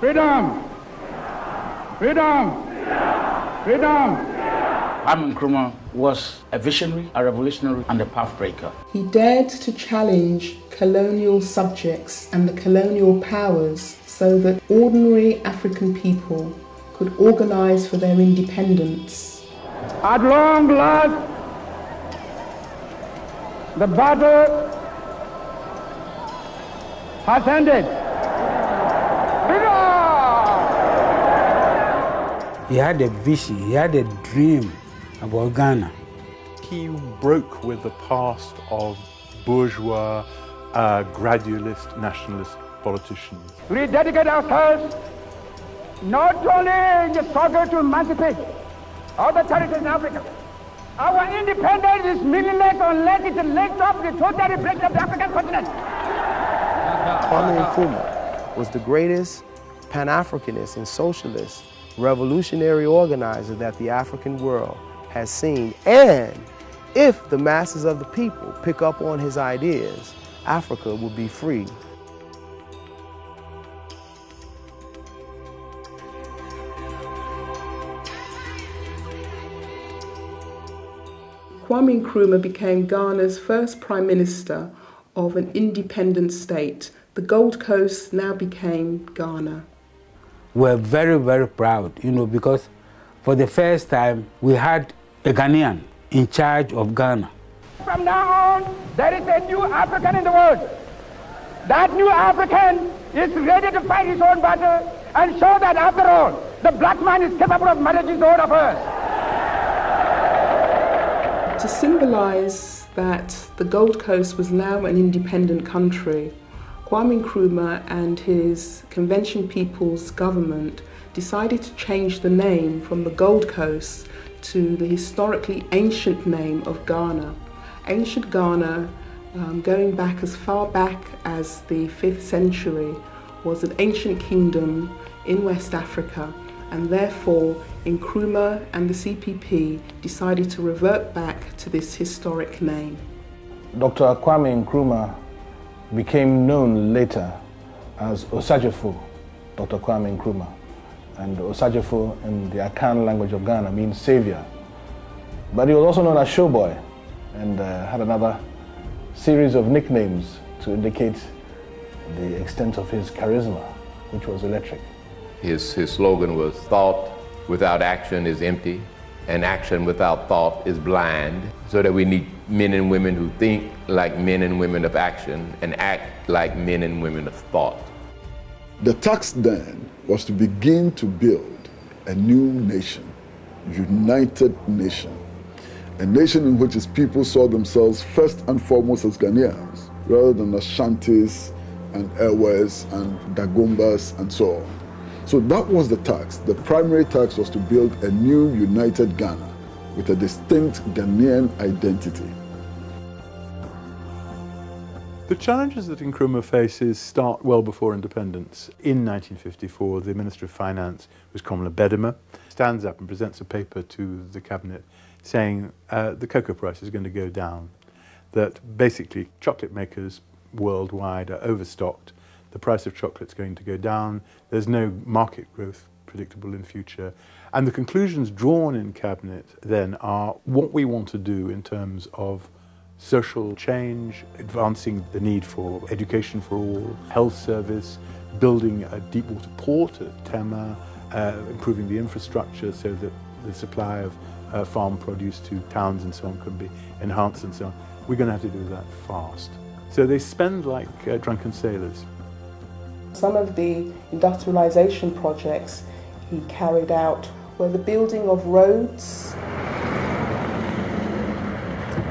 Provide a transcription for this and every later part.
Freedom! Freedom! Freedom! Kwame Nkrumah was a visionary, a revolutionary, and a pathbreaker. He dared to challenge colonial subjects and the colonial powers so that ordinary African people could organize for their independence. At long last, the battle has ended. He had a vision, he had a dream about Ghana. He broke with the past of bourgeois, gradualist, nationalist politicians. We dedicate ourselves not only in the struggle to emancipate other territories in Africa. Our independence is meaningless unless it links up the total liberation of the African continent. Kwame Nkrumah was the greatest Pan-Africanist and socialist revolutionary organizer that the African world has seen. And if the masses of the people pick up on his ideas, Africa will be free. Kwame Nkrumah became Ghana's first prime minister of an independent state. The Gold Coast now became Ghana. We're very, very proud, because for the first time we had a Ghanaian in charge of Ghana. From now on, there is a new African in the world. That new African is ready to fight his own battle and show that after all, the black man is capable of managing his own affairs. To symbolize that the Gold Coast was now an independent country, Kwame Nkrumah and his Convention People's government decided to change the name from the Gold Coast to the historically ancient name of Ghana. Ancient Ghana, going back as far back as the 5th century, was an ancient kingdom in West Africa, and therefore Nkrumah and the CPP decided to revert back to this historic name. Dr. Kwame Nkrumah became known later as Osagyefo, Dr. Kwame Nkrumah. And Osagyefo in the Akan language of Ghana means savior. But he was also known as Showboy and had another series of nicknames to indicate the extent of his charisma, which was electric. His slogan was, "Thought without action is empty, and action without thought is blind," so that we need men and women who think like men and women of action and act like men and women of thought. The task then was to begin to build a new nation, united nation, a nation in which its people saw themselves first and foremost as Ghanaians, rather than Ashantis and Ewes and Dagombas and so on. So that was the task. The primary task was to build a new united Ghana with a distinct Ghanaian identity. The challenges that Nkrumah faces start well before independence. In 1954, the Minister of Finance was Kwame Bedema, stands up and presents a paper to the cabinet saying the cocoa price is going to go down, that basically chocolate makers worldwide are overstocked, the price of chocolate's going to go down, there's no market growth predictable in future, and the conclusions drawn in cabinet then are what we want to do in terms of social change, advancing the need for education for all, health service, building a deep water port at Tema, improving the infrastructure so that the supply of farm produce to towns and so on can be enhanced and so on. We're going to have to do that fast. So they spend like drunken sailors. Some of the industrialization projects he carried out were the building of roads.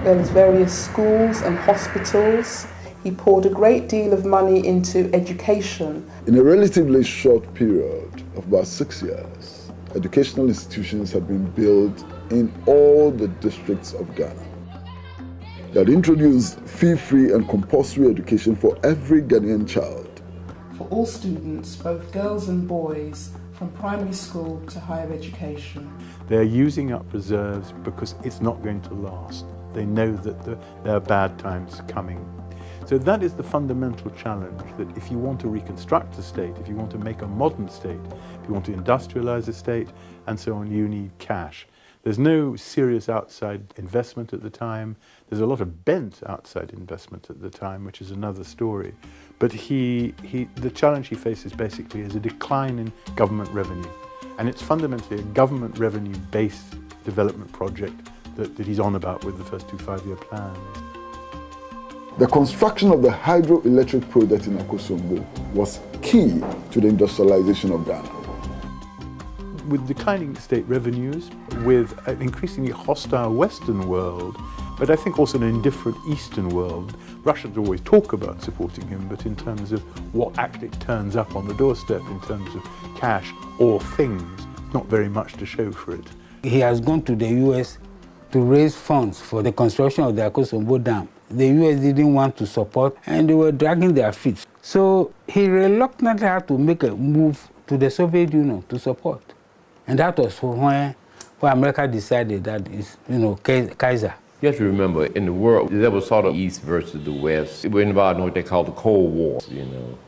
There was various schools and hospitals. He poured a great deal of money into education. In a relatively short period of about 6 years, educational institutions had been built in all the districts of Ghana. They had introduced fee-free and compulsory education for every Ghanaian child. For all students, both girls and boys, from primary school to higher education. They're using up reserves because it's not going to last. They know that there are bad times coming. So that is the fundamental challenge, that if you want to reconstruct a state, if you want to make a modern state, if you want to industrialize a state, and so on, you need cash. There's no serious outside investment at the time. There's a lot of bent outside investment at the time, which is another story. But the challenge he faces basically is a decline in government revenue. And it's fundamentally a government revenue-based development project that he's on about with the first 2 5-year plans. The construction of the hydroelectric project in Akosombo was key to the industrialization of Ghana. With declining state revenues, with an increasingly hostile Western world, but I think also an indifferent Eastern world, Russians always talk about supporting him, but in terms of what actually turns up on the doorstep, in terms of cash or things, not very much to show for it. He has gone to the US to raise funds for the construction of the Akosombo Dam. The US didn't want to support, and they were dragging their feet. So he reluctantly had to make a move to the Soviet Union to support. And that was when America decided that it's, Kaiser. You have to remember, in the world, there was sort of East versus the West. We're involved in what they call the Cold War,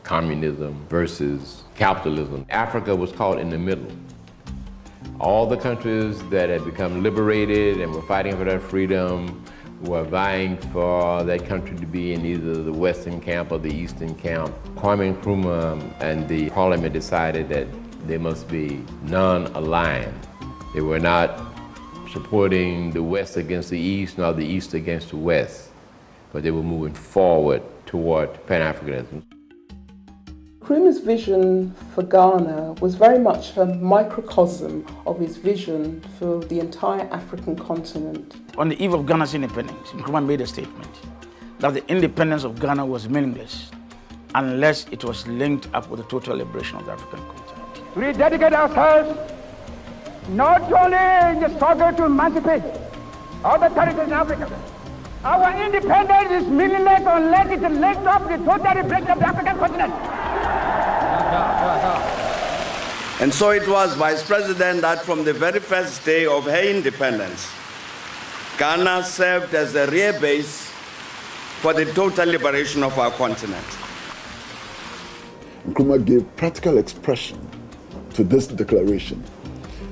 communism versus capitalism. Africa was caught in the middle. All the countries that had become liberated and were fighting for their freedom were vying for that country to be in either the Western camp or the Eastern camp. Kwame Nkrumah and the parliament decided that they must be non-aligned. They were not supporting the West against the East, nor the East against the West, but they were moving forward toward Pan-Africanism. Nkrumah's vision for Ghana was very much a microcosm of his vision for the entire African continent. On the eve of Ghana's independence, Nkrumah made a statement that the independence of Ghana was meaningless unless it was linked up with the total liberation of the African continent. We dedicate ourselves not only in the struggle to emancipate other territories in Africa. Our independence is meaningless unless it is linked up with the total liberation of the African continent. And so it was, Vice President, that from the very first day of her independence, Ghana served as the rear base for the total liberation of our continent. Nkrumah gave practical expression to this declaration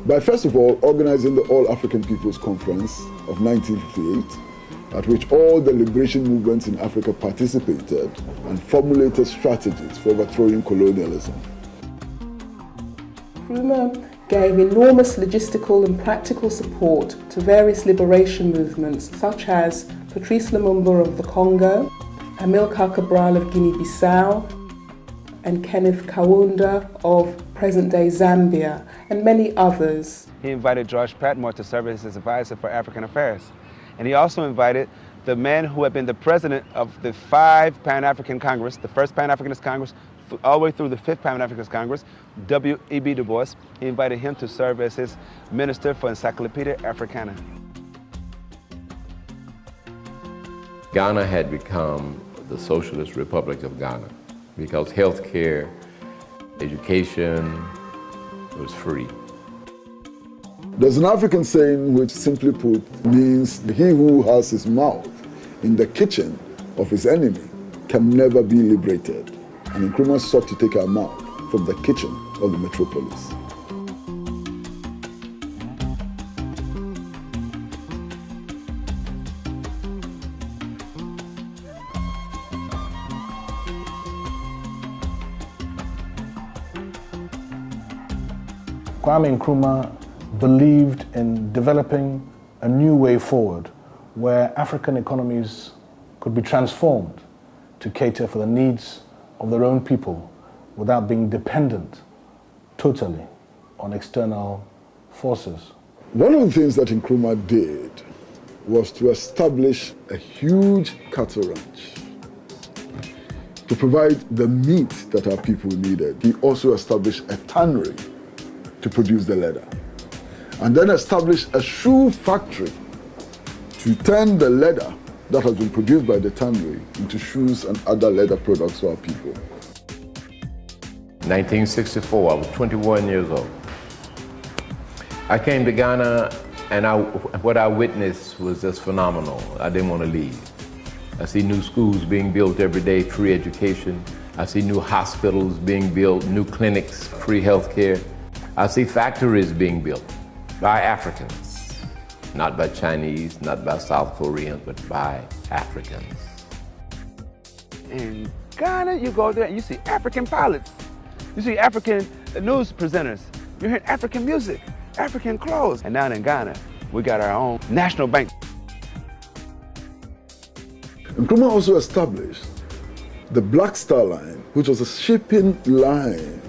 by, first of all, organizing the All-African People's Conference of 1958, at which all the liberation movements in Africa participated and formulated strategies for overthrowing colonialism. Nkrumah gave enormous logistical and practical support to various liberation movements such as Patrice Lumumba of the Congo, Amilcar Cabral of Guinea-Bissau, and Kenneth Kaunda of present-day Zambia, and many others. He invited George Patmore to serve as his advisor for African affairs. And he also invited the man who had been the president of the 5 Pan-African Congress, the first Pan-Africanist Congress, all the way through the 5th Pan-Africanist Congress, W.E.B. Du Bois. He invited him to serve as his minister for Encyclopedia Africana. Ghana had become the Socialist Republic of Ghana because health care, education was free. There's an African saying which, simply put, means he who has his mouth in the kitchen of his enemy can never be liberated. And Nkrumah sought to take our mouth from the kitchen of the metropolis. Kwame Nkrumah believed in developing a new way forward where African economies could be transformed to cater for the needs of their own people without being dependent totally on external forces. One of the things that Nkrumah did was to establish a huge cattle ranch to provide the meat that our people needed. He also established a tannery to produce the leather, and then established a shoe factory to turn the leather that has been produced by the tannery into shoes and other leather products for our people. 1964, I was 21 years old. I came to Ghana and what I witnessed was just phenomenal. I didn't want to leave. I see new schools being built every day, free education. I see new hospitals being built, new clinics, free health care. I see factories being built by Africans, not by Chinese, not by South Koreans, but by Africans. In Ghana, you go there and you see African pilots. You see African news presenters. You hear African music, African clothes. And down in Ghana, we got our own national bank. Nkrumah also established the Black Star Line, which was a shipping line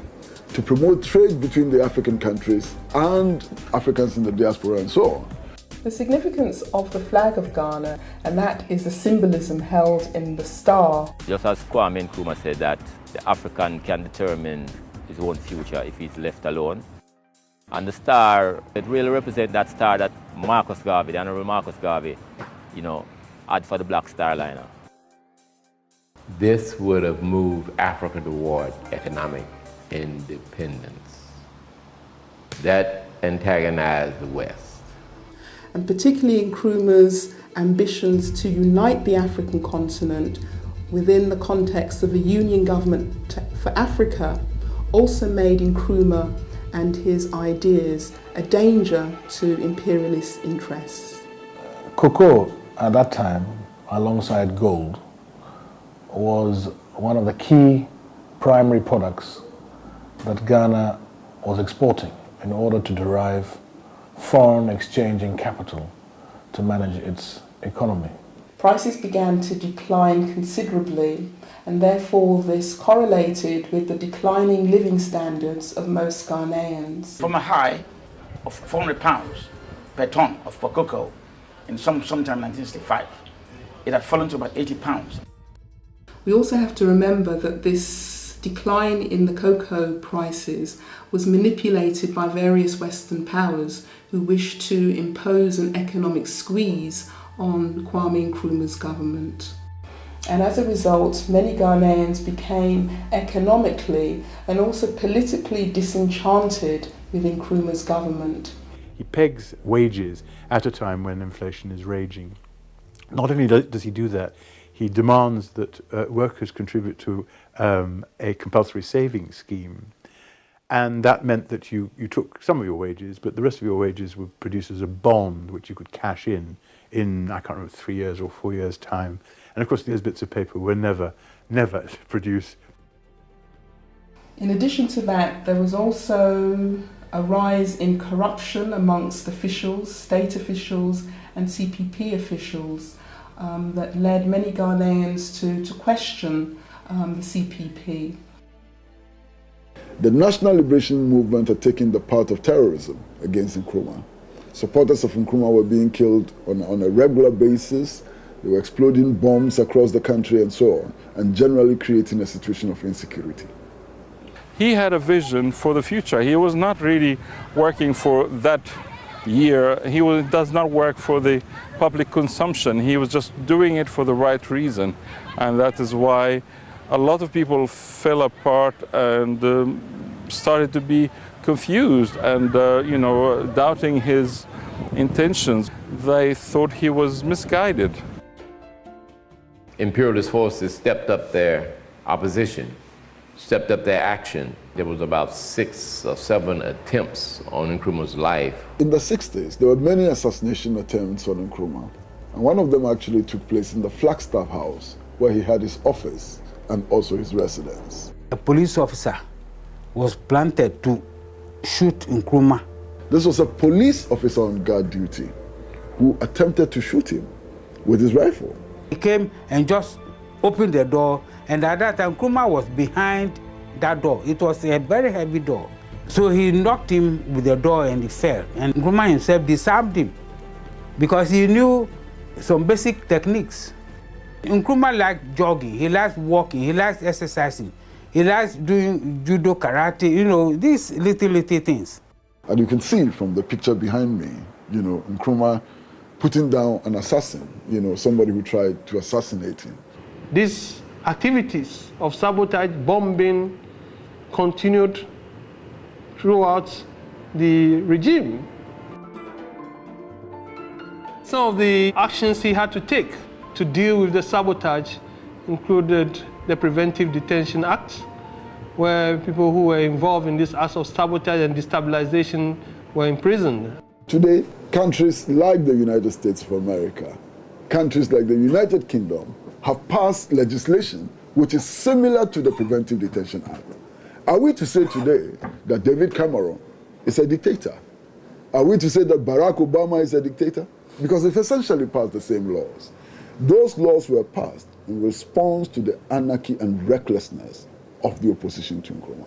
to promote trade between the African countries and Africans in the diaspora and so on. The significance of the flag of Ghana, and that is the symbolism held in the star. Just as Kwame Nkrumah said that the African can determine his own future if he's left alone. And the star, it really represents that star that Marcus Garvey, the Honorable Marcus Garvey, had for the Black Star Liner. This would have moved Africa toward economic independence. That antagonized the West. And particularly Nkrumah's ambitions to unite the African continent within the context of a union government for Africa also made Nkrumah and his ideas a danger to imperialist interests. Cocoa at that time, alongside gold, was one of the key primary products that Ghana was exporting in order to derive foreign exchanging capital to manage its economy. Prices began to decline considerably, and therefore this correlated with the declining living standards of most Ghanaians. From a high of 400 pounds per ton of cocoa in sometime 1965, it had fallen to about 80 pounds. We also have to remember that this decline in the cocoa prices was manipulated by various Western powers who wished to impose an economic squeeze on Kwame Nkrumah's government. And as a result, many Ghanaians became economically and also politically disenchanted with Nkrumah's government. He pegs wages at a time when inflation is raging. Not only does he do that, he demands that workers contribute to a compulsory savings scheme. And that meant that you took some of your wages, but the rest of your wages were produced as a bond, which you could cash in, I can't remember, 3 years or 4 years' time. And of course, those bits of paper were never produced. In addition to that, there was also a rise in corruption amongst officials, state officials and CPP officials that led many Ghanaians to question the CPP. The National Liberation Movement had taken the part of terrorism against Nkrumah. Supporters of Nkrumah were being killed on a regular basis. They were exploding bombs across the country and so on, and generally creating a situation of insecurity. He had a vision for the future. He was not really working for that year. He does not work for the public consumption. He was just doing it for the right reason. And that is why a lot of people fell apart and started to be confused and, doubting his intentions. They thought he was misguided. Imperialist forces stepped up their opposition, stepped up their action. There was about 6 or 7 attempts on Nkrumah's life. In the 60s, there were many assassination attempts on Nkrumah. And one of them actually took place in the Flagstaff House, where he had his office and also his residence. A police officer was planted to shoot Nkrumah. This was a police officer on guard duty who attempted to shoot him with his rifle. He came and just opened the door, and at that time Nkrumah was behind that door. It was a very heavy door. So he knocked him with the door and he fell. And Nkrumah himself disarmed him because he knew some basic techniques. Nkrumah liked jogging, he likes walking, he likes exercising, he likes doing judo, karate, these little things. And you can see from the picture behind me, Nkrumah putting down an assassin, somebody who tried to assassinate him. These activities of sabotage, bombing, continued throughout the regime. Some of the actions he had to take to deal with the sabotage included the Preventive Detention Act, where people who were involved in this act of sabotage and destabilization were imprisoned. Today, countries like the United States of America, countries like the United Kingdom, have passed legislation which is similar to the Preventive Detention Act. Are we to say today that David Cameron is a dictator? Are we to say that Barack Obama is a dictator? Because they've essentially passed the same laws. Those laws were passed in response to the anarchy and recklessness of the opposition to Nkrumah.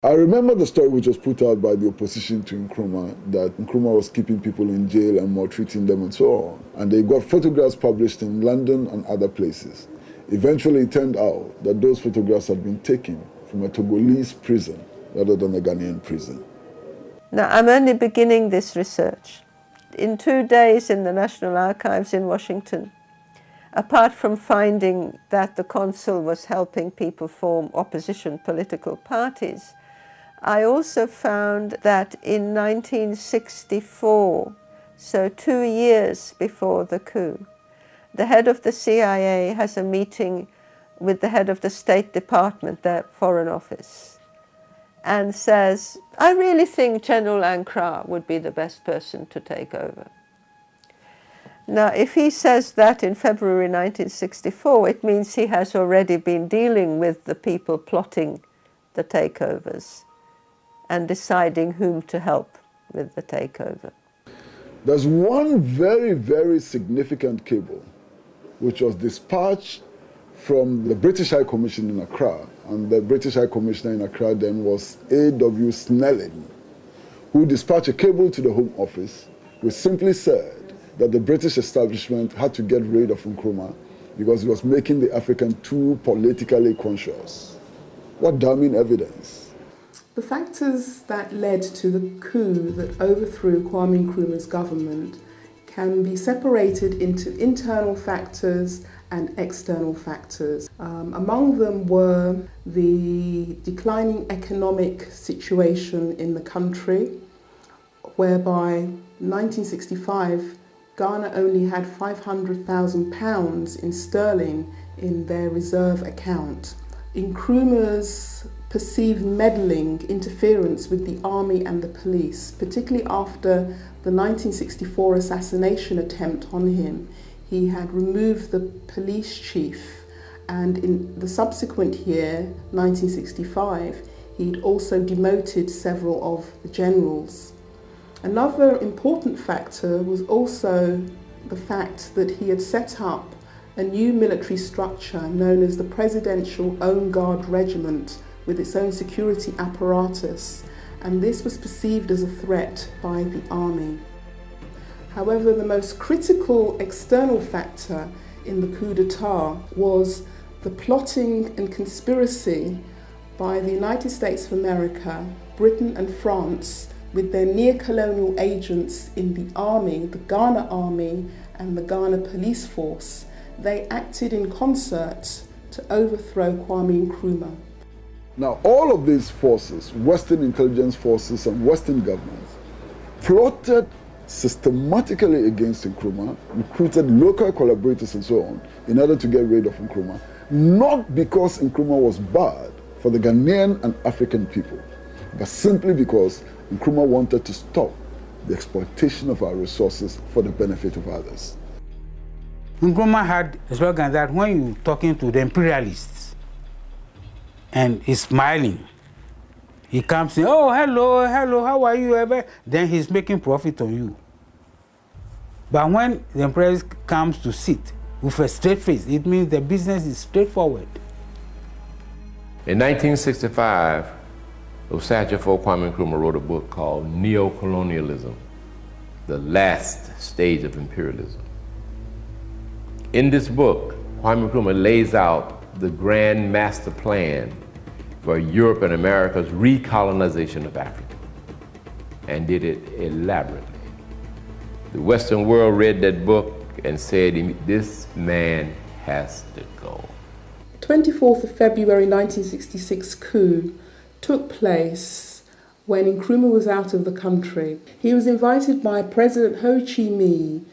I remember the story which was put out by the opposition to Nkrumah, that Nkrumah was keeping people in jail and maltreating them and so on. And they got photographs published in London and other places. Eventually it turned out that those photographs had been taken from a Togolese prison rather than a Ghanaian prison. Now, I'm only beginning this research. In 2 days in the National Archives in Washington, apart from finding that the consul was helping people form opposition political parties, I also found that in 1964, so 2 years before the coup, the head of the CIA has a meeting with the head of the State Department, their Foreign Office, and says, I really think General Ankara would be the best person to take over. Now, if he says that in February 1964, it means he has already been dealing with the people plotting the takeovers and deciding whom to help with the takeover. There's one very, very significant cable which was dispatched from the British High Commission in Accra, and the British High Commissioner in Accra then was A.W. Snelling, who dispatched a cable to the Home Office which simply said that the British establishment had to get rid of Nkrumah because he was making the African too politically conscious. What damning evidence. The factors that led to the coup that overthrew Kwame Nkrumah's government can be separated into internal factors and external factors. Among them were the declining economic situation in the country, whereby 1965 Ghana only had £500,000 in sterling in their reserve account. Nkrumah's perceived meddling, interference with the army and the police, particularly after the 1964 assassination attempt on him. He had removed the police chief, and in the subsequent year, 1965, he'd also demoted several of the generals. Another important factor was also the fact that he had set up a new military structure known as the Presidential Own Guard Regiment, with its own security apparatus, and this was perceived as a threat by the army. However, the most critical external factor in the coup d'etat was the plotting and conspiracy by the United States of America, Britain and France with their neo-colonial agents in the army, the Ghana Army and the Ghana Police Force. They acted in concert to overthrow Kwame Nkrumah. Now, all of these forces, Western intelligence forces and Western governments, plotted systematically against Nkrumah, recruited local collaborators and so on, in order to get rid of Nkrumah, not because Nkrumah was bad for the Ghanaian and African people, but simply because Nkrumah wanted to stop the exploitation of our resources for the benefit of others. Nkrumah had a slogan that when you're talking to the imperialists, and he's smiling. He comes in, oh, hello, hello, how are you? Then he's making profit on you. But when the imperialist comes to sit with a straight face, it means the business is straightforward. In 1965, Osagyefo Kwame Nkrumah wrote a book called Neo-Colonialism, the last stage of imperialism. In this book, Kwame Nkrumah lays out the grand master plan for Europe and America's recolonization of Africa, and did it elaborately. The Western world read that book and said, this man has to go. 24th of February 1966 coup took place when Nkrumah was out of the country. He was invited by President Ho Chi Minh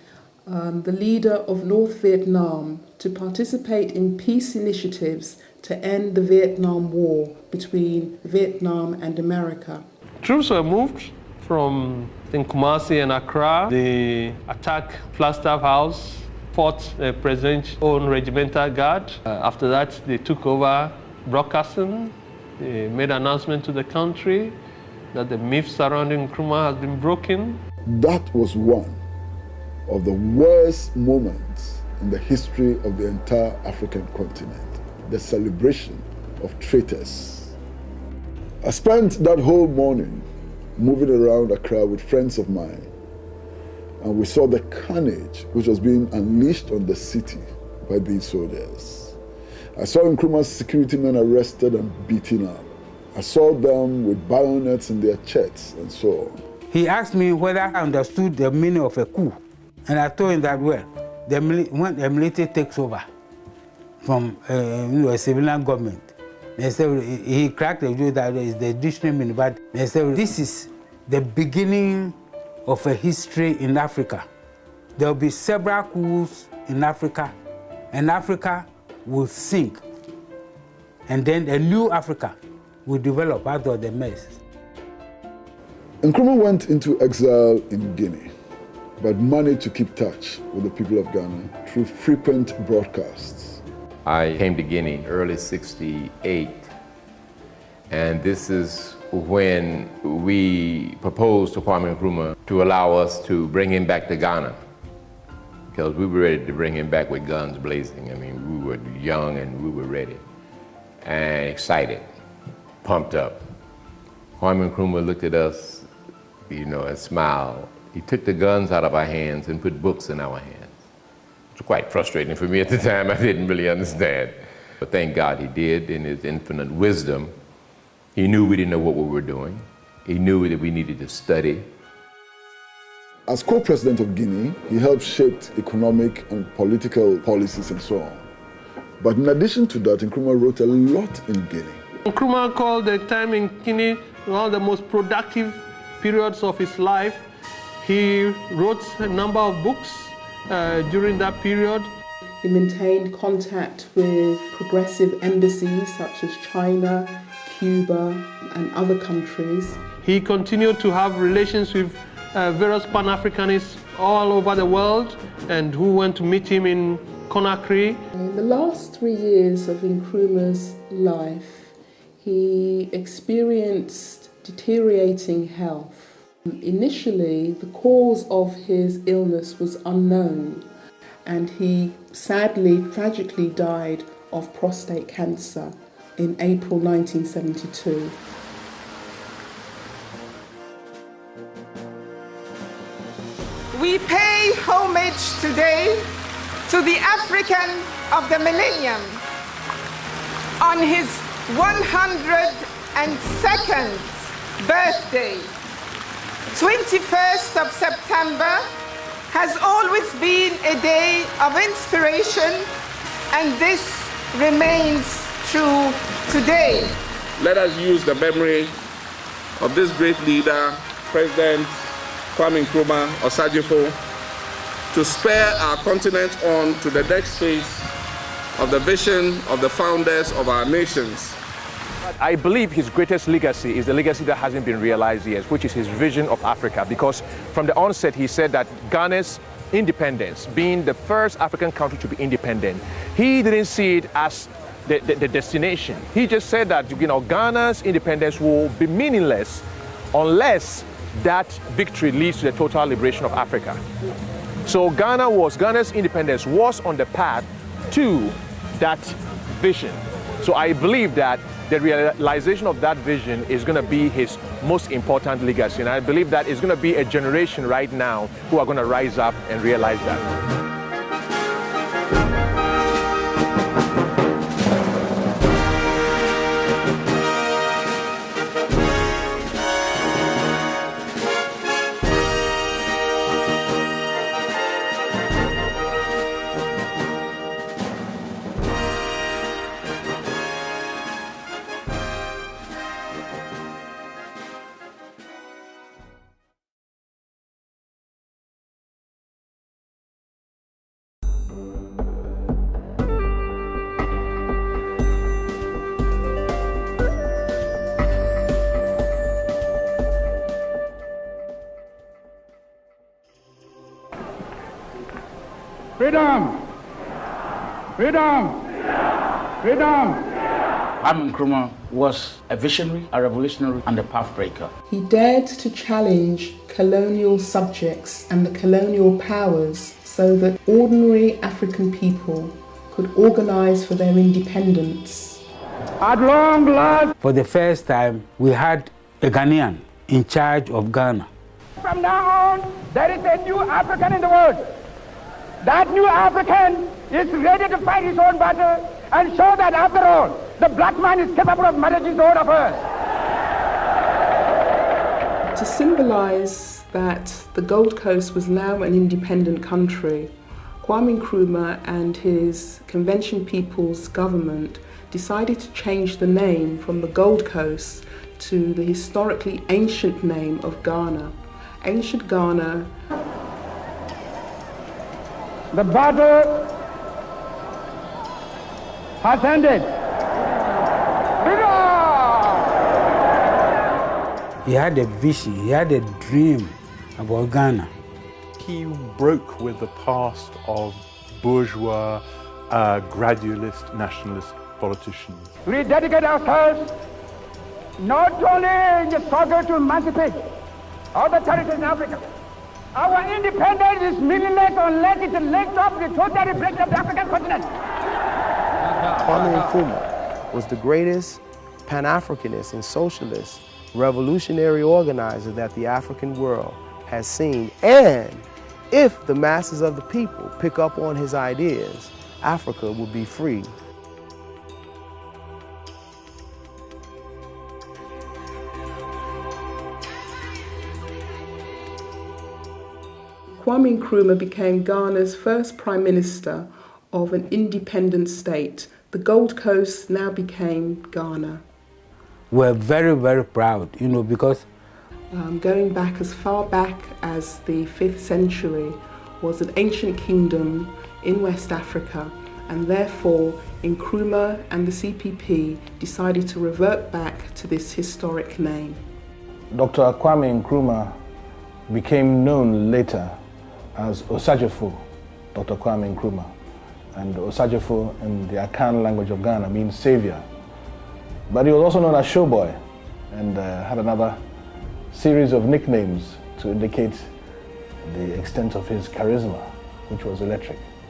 the leader of North Vietnam, to participate in peace initiatives to end the Vietnam War between Vietnam and America. Troops were moved from Kumasi and Accra. They attacked Flagstaff House, fought the president's own regimental guard. After that, they took over broadcasting. They made an announcement to the country that the myth surrounding Nkrumah has been broken. That was one of the worst moments in the history of the entire African continent, the celebration of traitors. I spent that whole morning moving around Accra with friends of mine, and we saw the carnage which was being unleashed on the city by these soldiers. I saw Nkrumah's security men arrested and beaten up. I saw them with bayonets in their chests and so on. He asked me whether I understood the meaning of a coup, and I told him that, well, when the military takes over from a civilian government, they said, he cracked the joke that is the dictionary meaning, but they said, this is the beginning of a history in Africa. There will be several coups in Africa, and Africa will sink. And then a new Africa will develop out of the mess. Nkrumah went into exile in Guinea, but managed to keep touch with the people of Ghana through frequent broadcasts. I came to Guinea early '68, and this is when we proposed to Kwame Nkrumah to allow us to bring him back to Ghana, because we were ready to bring him back with guns blazing. I mean, we were young and we were ready and excited, pumped up. Kwame Nkrumah looked at us, and smiled. He took the guns out of our hands and put books in our hands. It was quite frustrating for me at the time. I didn't really understand. But thank God he did. In his infinite wisdom, he knew we didn't know what we were doing. He knew that we needed to study. As co-president of Guinea, he helped shape economic and political policies and so on. But in addition to that, Nkrumah wrote a lot in Guinea. Nkrumah called the time in Guinea one of the most productive periods of his life. He wrote a number of books during that period. He maintained contact with progressive embassies such as China, Cuba, and other countries. He continued to have relations with various Pan-Africanists all over the world, and who went to meet him in Conakry. In the last 3 years of Nkrumah's life, he experienced deteriorating health. Initially, the cause of his illness was unknown, and he sadly, tragically died of prostate cancer in April 1972. We pay homage today to the African of the millennium on his 102nd birthday. 21st of September has always been a day of inspiration, and this remains true today. Let us use the memory of this great leader, President Kwame Nkrumah Osagyefo, to spur our continent on to the next phase of the vision of the founders of our nations. I believe his greatest legacy is the legacy that hasn't been realized yet, which is his vision of Africa, because from the onset he said that Ghana's independence, being the first African country to be independent, he didn't see it as the destination. He just said that Ghana's independence will be meaningless unless that victory leads to the total liberation of Africa. So Ghana's independence was on the path to that vision. So I believe that the realization of that vision is going to be his most important legacy. And I believe that it's going to be a generation right now who are going to rise up and realize that. Freedom! Freedom! Freedom! Kwame Nkrumah was a visionary, a revolutionary, and a pathbreaker. He dared to challenge colonial subjects and the colonial powers so that ordinary African people could organize for their independence. At long last, For the first time, we had a Ghanaian in charge of Ghana. from now on, there is a new African in the world. That new African is ready to fight his own battle and show that after all, the black man is capable of managing his own affairs. To symbolize that the Gold Coast was now an independent country, Kwame Nkrumah and his Convention People's government decided to change the name from the Gold Coast to the historically ancient name of Ghana. Ancient Ghana. The battle has ended. He had a vision, he had a dream about Ghana. He broke with the past of bourgeois, gradualist, nationalist politicians. We dedicate ourselves not only in the struggle to emancipate other territories in Africa. Our independence is meaningless unless it links up the total liberation of the African continent. Kwame Nkrumah was the greatest Pan-Africanist and socialist revolutionary organizer that the African world has seen. And if the masses of the people pick up on his ideas, Africa will be free. Kwame Nkrumah became Ghana's first prime minister of an independent state. The Gold Coast now became Ghana. We're very, very proud, because going back as far back as the 5th century was an ancient kingdom in West Africa, and therefore Nkrumah and the CPP decided to revert back to this historic name. Dr. Kwame Nkrumah became known later as Osagyefo, Dr. Kwame Nkrumah. And Osagyefo in the Akan language of Ghana means savior. But he was also known as Showboy and had another series of nicknames to indicate the extent of his charisma, which was electric.